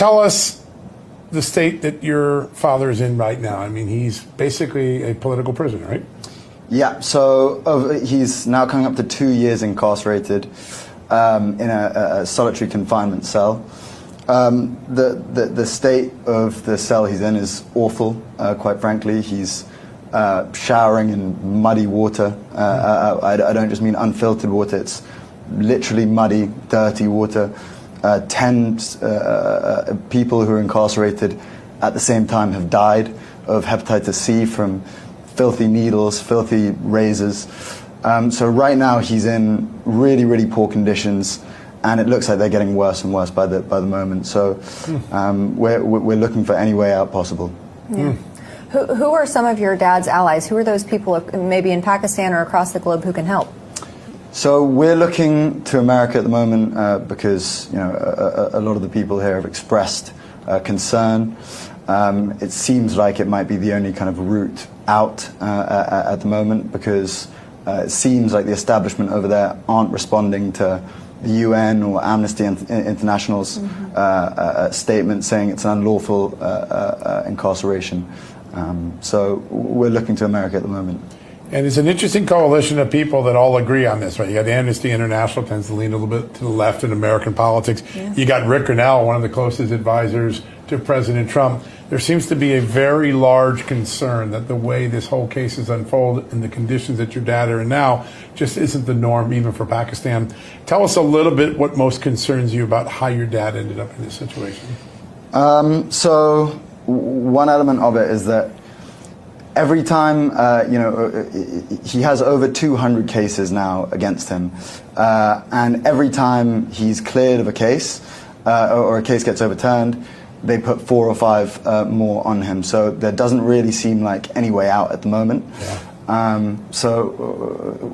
Tell us the state that your father is in right now. I mean, he's basically a political prisoner, right? Yeah, so he's now coming up to 2 years incarcerated in a solitary confinement cell. The state of the cell he's in is awful, quite frankly. He's showering in muddy water. I don't just mean unfiltered water, it's literally muddy, dirty water. 10 people who are incarcerated at the same time have died of hepatitis C from filthy needles, filthy razors. So right now he's in really, really poor conditions, and it looks like they're getting worse and worse by the moment. So we're looking for any way out possible. Yeah. Who are some of your dad's allies? Who are those people, maybe in Pakistan or across the globe, who can help? So we're looking to America at the moment because a lot of the people here have expressed concern. It seems like it might be the only kind of route out at the moment, because it seems like the establishment over there aren't responding to the UN or Amnesty International's statement saying it's an unlawful incarceration. So we're looking to America at the moment. And it's an interesting coalition of people that all agree on this, right? You got Amnesty International, tends to lean a little bit to the left in American politics. Yeah. You got Rick Grinnell, one of the closest advisors to President Trump. There seems to be a very large concern that the way this whole case has unfolded and the conditions that your dad are in now just isn't the norm, even for Pakistan. Tell us a little bit what most concerns you about how your dad ended up in this situation. So one element of it is that every time, he has over 200 cases now against him, and every time he's cleared of a case or a case gets overturned, they put 4 or 5 more on him. So there doesn't really seem like any way out at the moment. Yeah. So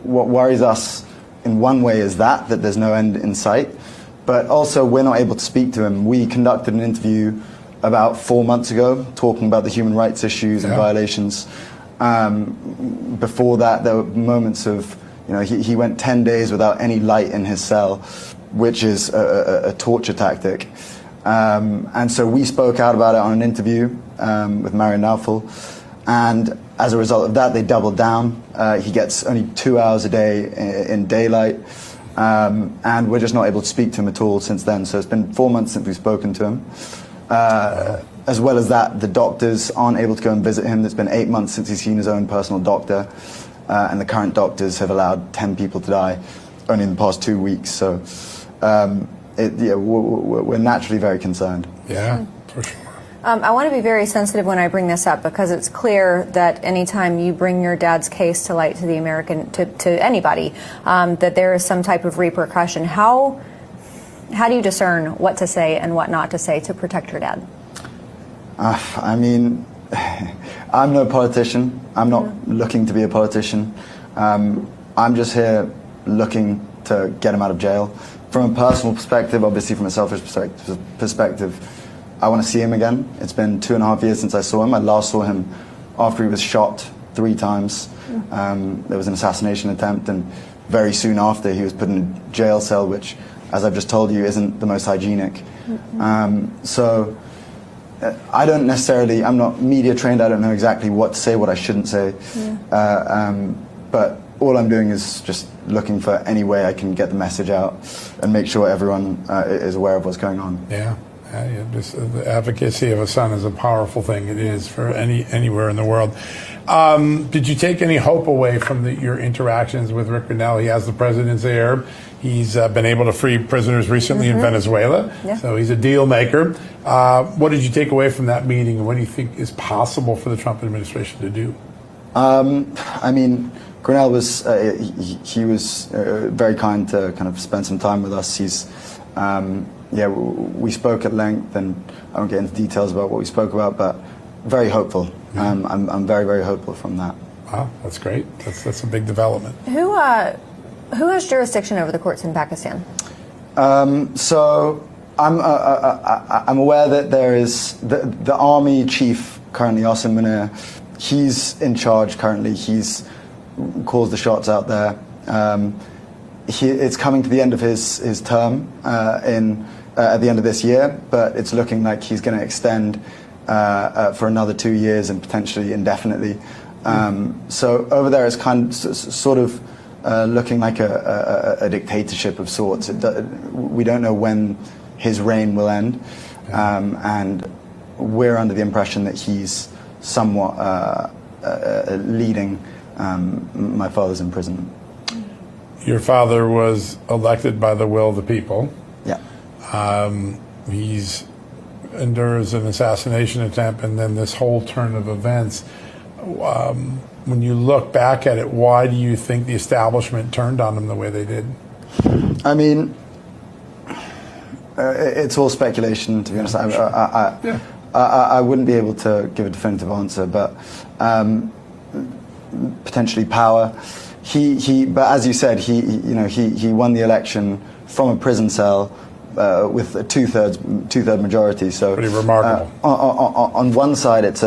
what worries us in one way is that there's no end in sight, but also we're not able to speak to him. We conducted an interview about 4 months ago, talking about the human rights issues and violations. Before that, there were moments of, he went 10 days without any light in his cell, which is a torture tactic. And so we spoke out about it on an interview with Marian Naufel, and as a result of that, they doubled down. He gets only 2 hours a day in daylight, and we're just not able to speak to him at all since then. So it's been 4 months since we've spoken to him. As well as that, the doctors aren't able to go and visit him. It's been 8 months since he's seen his own personal doctor, and the current doctors have allowed 10 people to die only in the past 2 weeks. So we're naturally very concerned. Yeah, for sure. I want to be very sensitive when I bring this up, because it's clear that anytime you bring your dad's case to light to the American, to anybody, that there is some type of repercussion. How do you discern what to say and what not to say to protect your dad? I mean, I'm no politician. I'm not looking to be a politician. I'm just here looking to get him out of jail. From a personal perspective, obviously from a selfish perspective, I want to see him again. It's been 2.5 years since I saw him. I last saw him after he was shot 3 times. There was an assassination attempt, and very soon after he was put in a jail cell, which, as I've just told you, isn't the most hygienic. So I don't necessarily, I'm not media trained, I don't know exactly what to say, what I shouldn't say. But all I'm doing is just looking for any way I can get the message out and make sure everyone is aware of what's going on. Yeah. The advocacy of a son is a powerful thing. It is for anywhere in the world. Did you take any hope away from your interactions with Rick Grinnell? He has the presidency heir. He's been able to free prisoners recently in Venezuela, so he's a deal maker. What did you take away from that meeting, and what do you think is possible for the Trump administration to do? I mean, Grinnell was he was very kind to kind of spend some time with us. He's we spoke at length, and I won't get into details about what we spoke about, but very hopeful. I'm very, very hopeful from that. Wow, that's great. That's a big development. Who has jurisdiction over the courts in Pakistan? So I'm aware that there is the army chief currently, Asim Munir. He's in charge currently. He's calls the shots out there. It's coming to the end of his term at the end of this year, but it's looking like he's going to extend for another 2 years and potentially indefinitely. So over there, it's sort of looking like a dictatorship of sorts. We don't know when his reign will end, and we're under the impression that he's somewhat leading my father's imprisonment. Your father was elected by the will of the people. Yeah. He's endures an assassination attempt and then this whole turn of events. When you look back at it, why do you think the establishment turned on him the way they did? I mean, it's all speculation, to be honest. I wouldn't be able to give a definitive answer, but potentially power. But as you said, he won the election from a prison cell with a two-third majority. So pretty remarkable. On one side, it's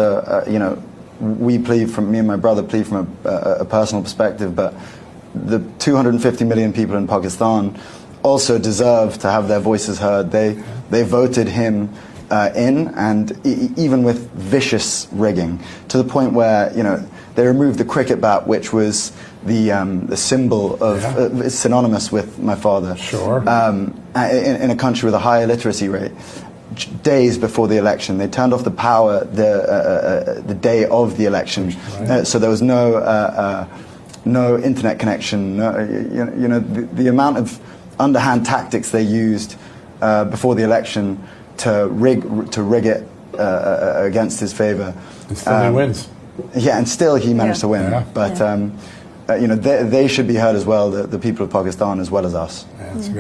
me and my brother plead from a personal perspective, but the 250 million people in Pakistan also deserve to have their voices heard. They voted him in, and even with vicious rigging, to the point where they removed the cricket bat, which was the symbol of synonymous with my father. Sure. In a country with a high illiteracy rate, days before the election, they turned off the power the day of the election, right. So there was no internet connection. The amount of underhand tactics they used before the election to rig it against his favor. And still he wins. Yeah, and still he managed to win. Yeah. But they should be heard as well, the people of Pakistan as well as us. Yeah, that's good.